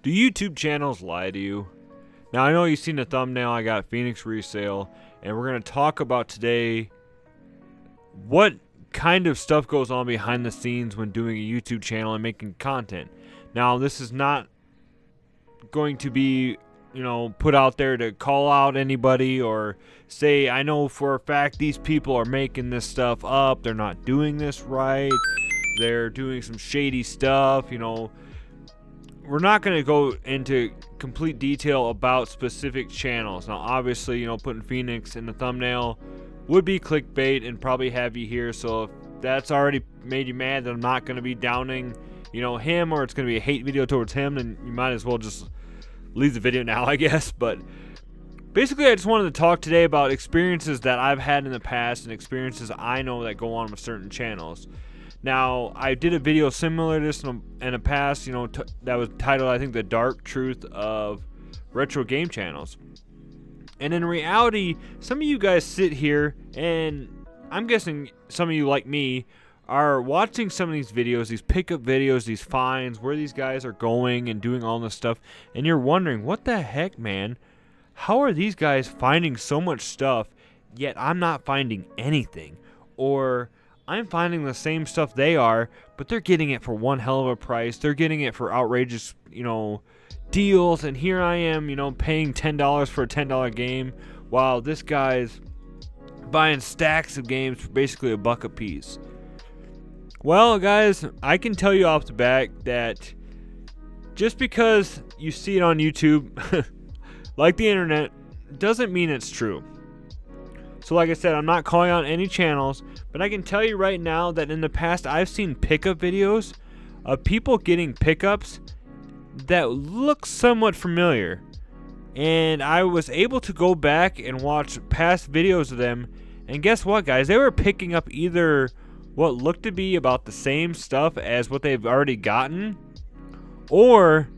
Do YouTube channels lie to you? Now, I know you've seen the thumbnail. I got Phoenix Resale, and we're going to talk about today what kind of stuff goes on behind the scenes when doing a YouTube channel and making content. Now, this is not going to be, put out there to call out anybody or say, I know for a fact these people are making this stuff up. They're not doing this right. They're doing some shady stuff, We're not going to go into complete detail about specific channels. Now, obviously, putting Phoenix in the thumbnail would be clickbait and probably have you here. So if that's already made you mad that I'm not going to be downing, him, or it's going to be a hate video towards him, then you might as well just leave the video now, I guess. But basically, I just wanted to talk today about experiences that I've had in the past and experiences I know that go on with certain channels. Now, I did a video similar to this in the past, that was titled, I think, The Dark Truth of Retro Game Channels. And in reality, some of you guys sit here, and I'm guessing some of you, like me, are watching some of these videos, these pickup videos, these finds, where these guys are going and doing all this stuff, and you're wondering, what the heck, man? How are these guys finding so much stuff, yet I'm not finding anything? Or I'm finding the same stuff they are, but they're getting it for one hell of a price. They're getting it for outrageous, deals. And here I am, paying $10 for a $10 game, while this guy's buying stacks of games for basically $1 a piece. Well, guys, I can tell you off the bat that just because you see it on YouTube, like the internet, doesn't mean it's true. So like I said, I'm not calling out any channels, but I can tell you right now that in the past I've seen pickup videos of people getting pickups that look somewhat familiar. And I was able to go back and watch past videos of them, and guess what, guys? They were picking up either what looked to be about the same stuff as what they've already gotten, or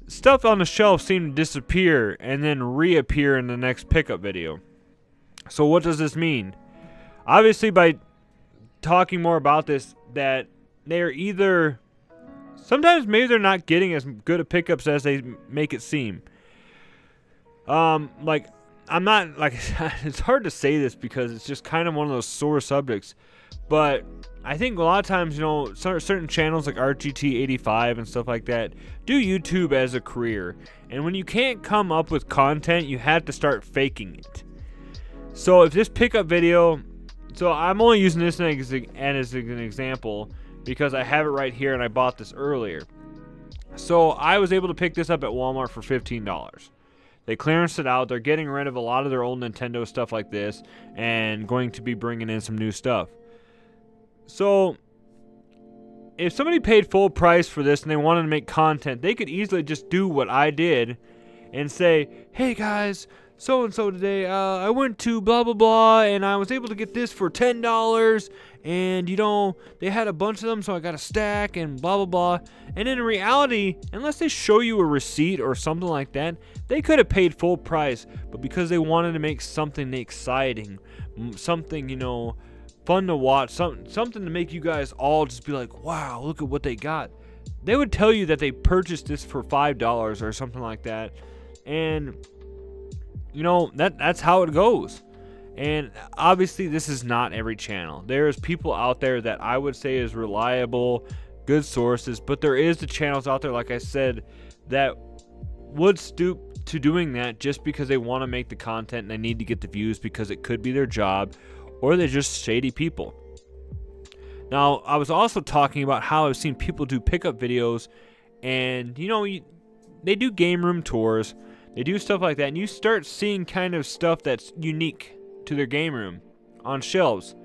stuff on the shelf seemed to disappear and then reappear in the next pickup video. So what does this mean? Obviously, by talking more about this, that they're either, sometimes maybe they're not getting as good of pickups as they make it seem. Like, I'm not, like, it's hard to say this because it's just kind of one of those sore subjects. But I think a lot of times, certain channels like RGT85 and stuff like that do YouTube as a career. And when you can't come up with content, you have to start faking it. So if this pickup video, so I'm only using this as an example because I have it right here and I bought this earlier. So I was able to pick this up at Walmart for $15. They clearanced it out. They're getting rid of a lot of their old Nintendo stuff like this and going to be bringing in some new stuff. So if somebody paid full price for this and they wanted to make content, they could easily just do what I did and say, hey guys, so-and-so today, I went to blah, blah, blah, and I was able to get this for $10, and, they had a bunch of them, so I got a stack, and blah, blah, blah. And in reality, unless they show you a receipt or something like that, they could have paid full price, but because they wanted to make something exciting, something, fun to watch, something to make you guys all just be like, wow, look at what they got. They would tell you that they purchased this for $5 or something like that, and that's how it goes. And obviously this is not every channel. There's people out there that I would say is reliable, good sources, but there is the channels out there, like I said, that would stoop to doing that just because they want to make the content and they need to get the views because it could be their job, or they're just shady people. Now, I was also talking about how I've seen people do pickup videos, and they do game room tours. They do stuff like that, and you start seeing kind of stuff that's unique to their game room on shelves.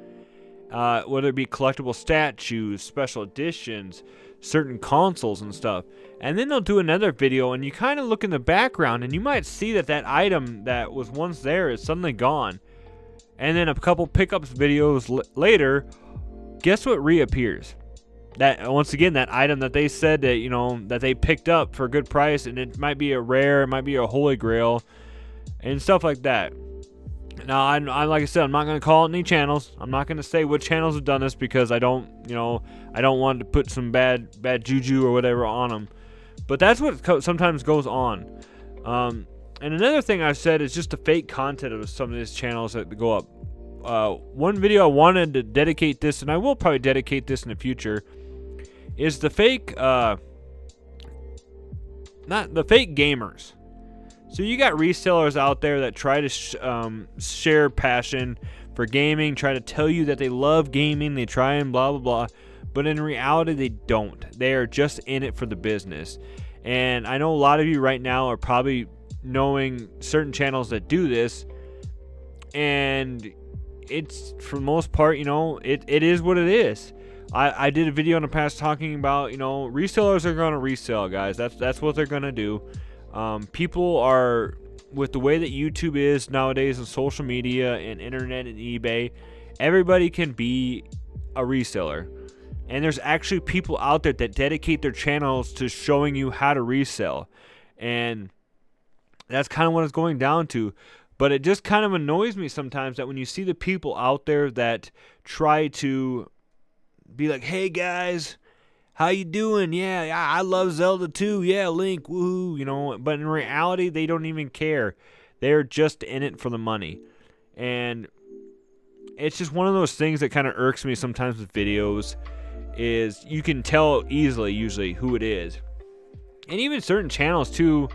Whether it be collectible statues, special editions, certain consoles and stuff. And then they'll do another video, and you kind of look in the background, and you might see that item that was once there is suddenly gone. And then a couple pickups videos later, guess what reappears? That, once again, that item that they said that that they picked up for a good price, and it might be a rare, it might be a holy grail, and stuff like that. Now, I like I said, I'm not going to call it any channels. I'm not going to say what channels have done this because I don't want to put some bad juju or whatever on them. But that's what sometimes goes on. And another thing I've said is just the fake content of some of these channels that go up. One video I wanted to dedicate this, and I will probably dedicate this in the future, is the fake, not the fake gamers. So you got resellers out there that try to share passion for gaming, try to tell you that they love gaming, they try and blah, blah, blah. But in reality, they don't. They are just in it for the business. And I know a lot of you right now are probably knowing certain channels that do this. And it's, for the most part, you know, it is what it is. I did a video in the past talking about, you know, resellers are going to resell, guys. That's what they're going to do. People are, with the way that YouTube is nowadays and social media and internet and eBay, everybody can be a reseller. And there's actually people out there that dedicate their channels to showing you how to resell. And that's kind of what it's going down to. But it just kind of annoys me sometimes that when you see the people out there that try to be like, hey guys, how you doing? Yeah, I love Zelda too. Yeah, Link, woohoo, you know. But in reality, they don't even care. They're just in it for the money. And it's just one of those things that kind of irks me sometimes with videos, is you can tell easily usually who it is. And even certain channels too,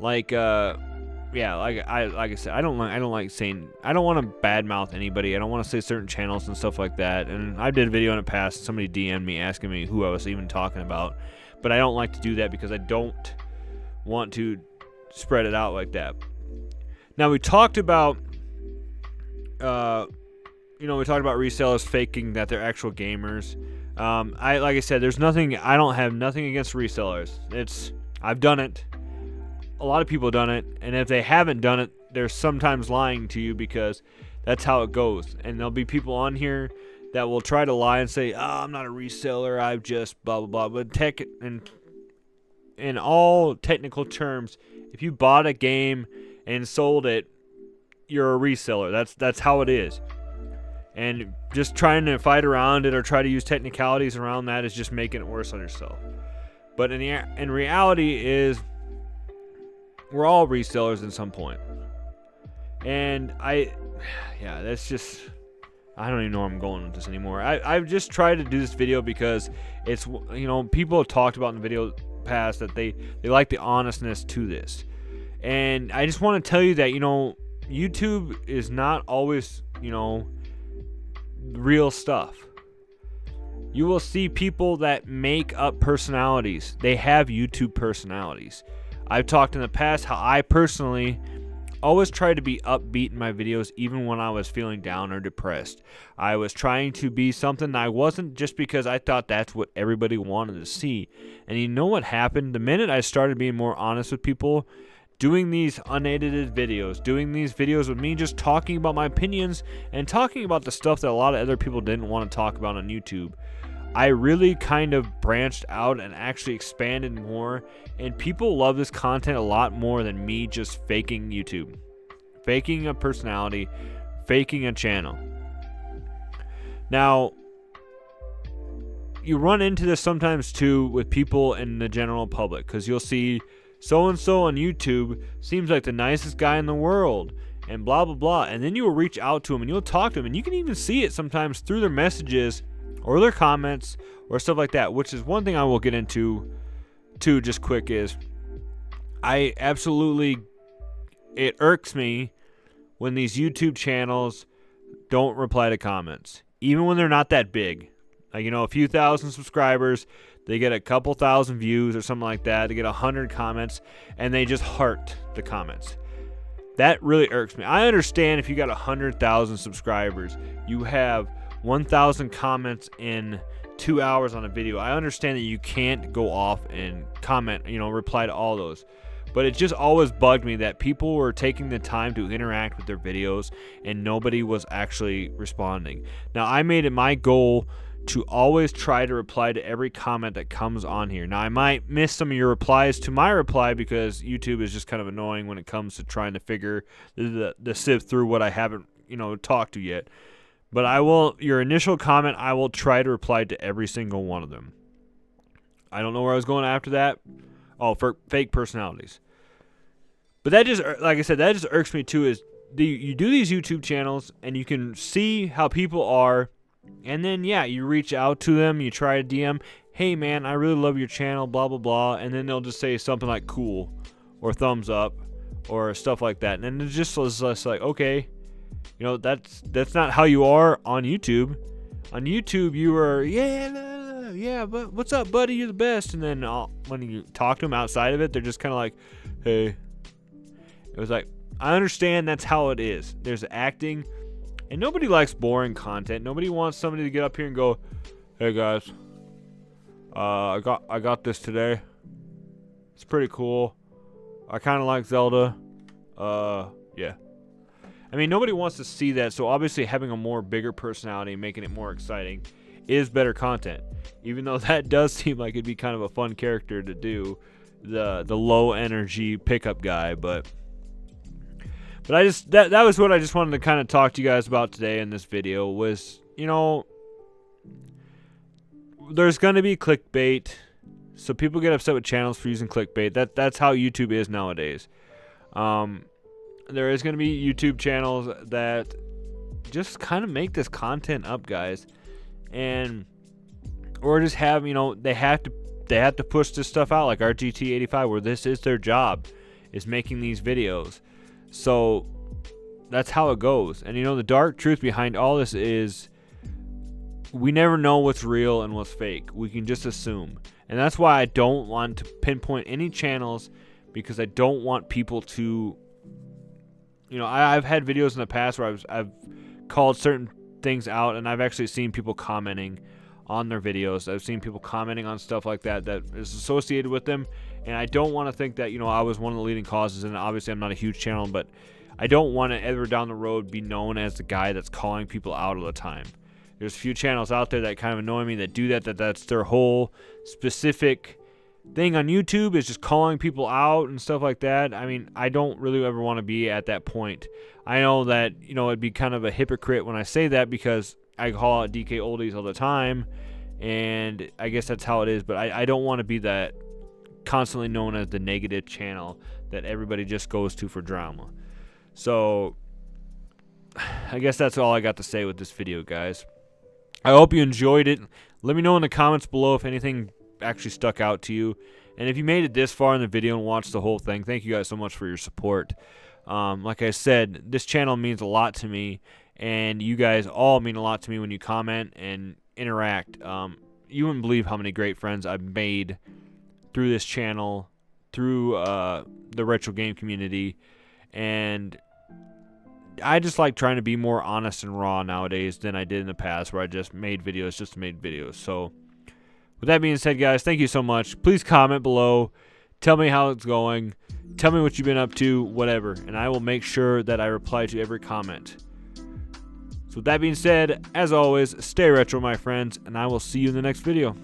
like yeah, like I said, I don't like saying, I don't want to badmouth anybody. I don't want to say certain channels and stuff like that. And I did a video in the past, somebody DM'd me asking me who I was even talking about, but I don't like to do that because I don't want to spread it out like that. Now we talked about we talked about resellers faking that they're actual gamers. Like I said, I don't have nothing against resellers. I've done it. A lot of people have done it, and if they haven't done it, they're sometimes lying to you, because that's how it goes. And there'll be people on here that will try to lie and say, oh, I'm not a reseller, I've just blah blah blah. But in all technical terms, if you bought a game and sold it, you're a reseller. That's how it is. And just trying to fight around it or try to use technicalities around that is just making it worse on yourself. But in reality is, we're all resellers at some point. And that's just, I don't even know where I'm going with this anymore. I've just tried to do this video because it's, you know, people have talked about in the video past that they like the honestness to this. And I just want to tell you that, you know, YouTube is not always, you know, real stuff. You will see people that make up personalities. They have YouTube personalities. I've talked in the past how I personally always try to be upbeat in my videos, even when I was feeling down or depressed. I was trying to be something I wasn't, just because I thought that's what everybody wanted to see. And you know what happened? The minute I started being more honest with people, doing these unedited videos, doing these videos with me just talking about my opinions and talking about the stuff that a lot of other people didn't want to talk about on YouTube, I really kind of branched out and actually expanded more, and people love this content a lot more than me just faking YouTube, faking a personality, faking a channel. Now, you run into this sometimes too with people in the general public, because you'll see so-and-so on YouTube seems like the nicest guy in the world, and blah blah blah, and then you will reach out to him and you'll talk to him, and you can even see it sometimes through their messages or their comments or stuff like that, which is one thing I will get into too just quick. Is it irks me when these YouTube channels don't reply to comments, even when they're not that big. Like, you know, a few thousand subscribers, they get a couple thousand views or something like that, they get 100 comments, and they just heart the comments. That really irks me. I understand if you got 100,000 subscribers, you have 1,000 comments in 2 hours on a video. I understand that you can't go off and comment, you know, reply to all those. But it just always bugged me that people were taking the time to interact with their videos and nobody was actually responding. Now, I made it my goal to always try to reply to every comment that comes on here. Now, I might miss some of your replies to my reply because YouTube is just kind of annoying when it comes to trying to figure the sift through what I haven't, you know, talked to yet. But I will, your initial comment, I will try to reply to every single one of them. I don't know where I was going after that. Oh, for fake personalities. But that just, like I said, that just irks me too. Is you do these YouTube channels and you can see how people are, and then yeah, you reach out to them, you try to DM, hey man, I really love your channel, blah blah blah, and then they'll just say something like cool, or thumbs up, or stuff like that, and then it just was just like, okay, you know, that's not how you are on YouTube. On YouTube, you were yeah, but what's up, buddy? You're the best. And then when you talk to them outside of it, they're just kind of like, hey. It was like, I understand that's how it is. There's acting, and nobody likes boring content. Nobody wants somebody to get up here and go, hey guys, I got this today. It's pretty cool. I kind of like Zelda. Yeah. I mean, nobody wants to see that, so obviously having a more bigger personality and making it more exciting is better content. Even though that does seem like it'd be kind of a fun character to do, the low energy pickup guy, but I just that was what I just wanted to kind of talk to you guys about today in this video was, you know, there's going to be clickbait. So people get upset with channels for using clickbait. That's how YouTube is nowadays. There is going to be YouTube channels that just kind of make this content up, guys, and or just have, you know, they have to push this stuff out like RGT85, where this is their job, is making these videos. So that's how it goes. And you know, the dark truth behind all this is we never know what's real and what's fake. We can just assume. And that's why I don't want to pinpoint any channels, because I don't want people to, you know, I've had videos in the past where I've called certain things out, and I've actually seen people commenting on their videos. I've seen people commenting on stuff like that is associated with them, and I don't want to think that, you know, I was one of the leading causes. And obviously I'm not a huge channel, but I don't want to ever down the road be known as the guy that's calling people out all the time. There's a few channels out there that kind of annoy me that do that's their whole specific thing on YouTube, is just calling people out and stuff like that. I mean, I don't really ever want to be at that point. I know that, you know, it'd be kind of a hypocrite when I say that, because I call out DK Oldies all the time, and I guess that's how it is. But I don't want to be that constantly known as the negative channel that everybody just goes to for drama. So I guess that's all I got to say with this video, guys. I hope you enjoyed it. Let me know in the comments below if anything actually stuck out to you, and if you made it this far in the video and watched the whole thing, thank you guys so much for your support. Like I said, this channel means a lot to me, and you guys all mean a lot to me when you comment and interact. You wouldn't believe how many great friends I've made through this channel, through the retro game community, and I just like trying to be more honest and raw nowadays than I did in the past, where I just made videos just to make videos. So with that being said, guys, thank you so much. Please comment below. Tell me how it's going. Tell me what you've been up to, whatever, and I will make sure that I reply to every comment. So with that being said, as always, stay retro, my friends, and I will see you in the next video.